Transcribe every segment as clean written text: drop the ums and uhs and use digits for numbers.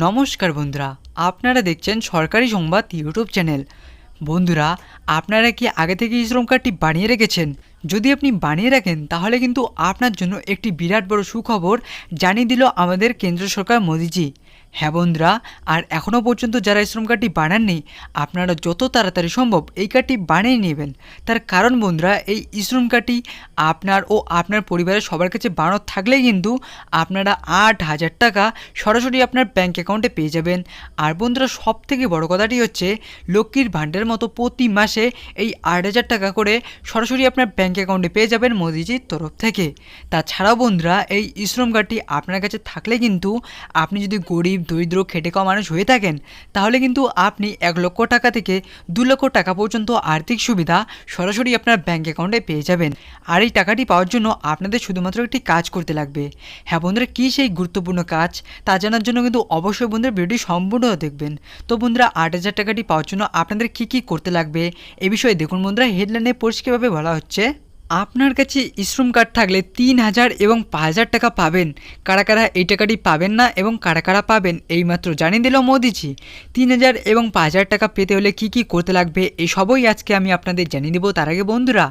নমস্কার বন্ধুরা, আপনারা দেখছেন সরকারি সংবাদ ইউটিউব চ্যানেল। বন্ধুরা, আপনারা কি আগে থেকে এই শ্রম কার্ডটি বানিয়ে রেখেছেন? যদি আপনি বানিয়ে রাখেন তাহলে কিন্তু আপনার জন্য একটি বিরাট বড় সুখবর জানিয়ে দিল আমাদের কেন্দ্র সরকার মোদিজি। হ্যাঁ বন্ধুরা, আর এখনও পর্যন্ত যারা এই শ্রম কার্ডটি বানাননি, আপনারা যত তাড়াতাড়ি সম্ভব এই কার্ডটি বানিয়ে নেবেন। তার কারণ বন্ধুরা, এই শ্রম কার্ডটি আপনার ও আপনার পরিবারের সবার কাছে বানানো থাকলেই কিন্তু আপনারা ৮,০০০ টাকা সরাসরি আপনার ব্যাঙ্ক অ্যাকাউন্টে পেয়ে যাবেন। আর বন্ধুরা, সবথেকে বড় কথাটি হচ্ছে লক্ষ্মীর ভাণ্ডারের মতো প্রতি মাসে এই ৮,০০০ টাকা করে সরাসরি আপনার ব্যাঙ্ক অ্যাকাউন্টে পেয়ে যাবেন মোদিজির তরফ থেকে। তাছাড়াও বন্ধুরা, এই শ্রম কার্ডটি আপনার কাছে থাকলে কিন্তু আপনি যদি গরিব দরিদ্র খেটে খাওয়া মানুষ হয়ে থাকেন, তাহলে কিন্তু আপনি ১,০০,০০০ টাকা থেকে ২,০০,০০০ টাকা পর্যন্ত আর্থিক সুবিধা সরাসরি আপনার ব্যাঙ্ক অ্যাকাউন্টে পেয়ে যাবেন। আর এই টাকাটি পাওয়ার জন্য আপনাদের শুধুমাত্র একটি কাজ করতে লাগবে। হ্যাঁ বন্ধুরা, কী সেই গুরুত্বপূর্ণ কাজ তা জানার জন্য কিন্তু অবশ্যই বন্ধুরা ভিডিওটি সম্পূর্ণ দেখবেন। তো বন্ধুরা, ৮,০০০ টাকাটি পাওয়ার জন্য আপনাদের কী কী করতে লাগবে এ বিষয়ে দেখুন বন্ধুরা। হেডলাইনে পরিষ্কারভাবে বলা হচ্ছে, আপনার কাছে শ্রম কার্ড থাকলে ৩,০০০ এবং ৫,০০০ টাকা পাবেন। কারা কারা এই টাকাটি পাবেন না এবং কারা কারা পাবেন এইমাত্র জানিয়ে দিল মোদিজি। ৩,০০০ এবং ৫,০০০ টাকা পেতে হলে কি কি করতে লাগবে এই সবই আজকে আমি আপনাদের জানিয়ে দেবো। তার আগে বন্ধুরা,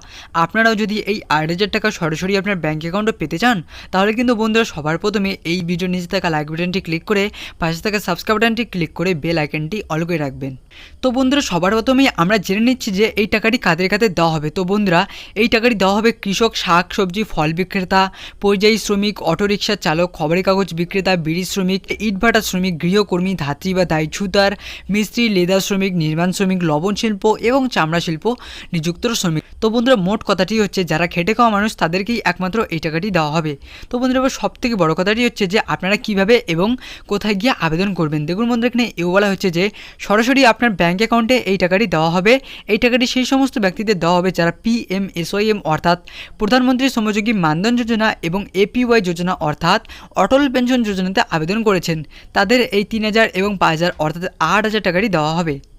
আপনারাও যদি এই ৮,০০০ টাকা সরাসরি আপনার ব্যাঙ্ক অ্যাকাউন্টে পেতে চান, তাহলে কিন্তু বন্ধুরা সবার প্রথমে এই ভিডিওর নিচে থাকা লাইক বাটনটি ক্লিক করে পাশে থাকা সাবস্ক্রাইব বাটনটি ক্লিক করে বেল আইকনটি অল করে রাখবেন। তো বন্ধুরা, সবার প্রথমেই আমরা জেনে নিচ্ছি যে এই টাকাটি কাদের কাদের দেওয়া হবে। তো বন্ধুরা, এই টাকাটি দেওয়া হবে কৃষক, শাক সবজি, ফল বিক্রেতা, পরিযায়ী শ্রমিক, অটোরিকশা চালক, খবরের কাগজ বিক্রেতা, বিড়ি শ্রমিক, ইটভাটা শ্রমিক, গৃহকর্মী, ধাত্রী বা দায়ী ছুতার, মিস্ত্রি, লেদার শ্রমিক, নির্মাণ শ্রমিক, লবণ শিল্প এবং চামড়া শিল্প নিযুক্ত শ্রমিক। তো বন্ধুরা, মোট কথাটি হচ্ছে যারা খেটে খাওয়া মানুষ তাদেরকেই একমাত্র এই টাকাটি দেওয়া হবে। তো বন্ধুরা, এবার সব থেকে বড় কথাটি হচ্ছে যে আপনারা কিভাবে এবং কোথায় গিয়ে আবেদন করবেন। দেখুন বন্ধুরা, এখানে এও বলা হচ্ছে যে সরাসরি আপনার ব্যাঙ্ক অ্যাকাউন্টে এই টাকাটি দেওয়া হবে। এই টাকাটি সেই সমস্ত ব্যক্তিদের দেওয়া হবে যারা PMSYM অর্থাৎ প্রধানমন্ত্রী শ্রমযোগী মানধন যোজনা এবং APY যোজনা অর্থাৎ অটল পেনশন যোজনাতে আবেদন করেছেন। তাদের এই ৩,০০০ এবং ৫,০০০ অর্থাৎ ৮,০০০ টাকাটি দেওয়া হবে।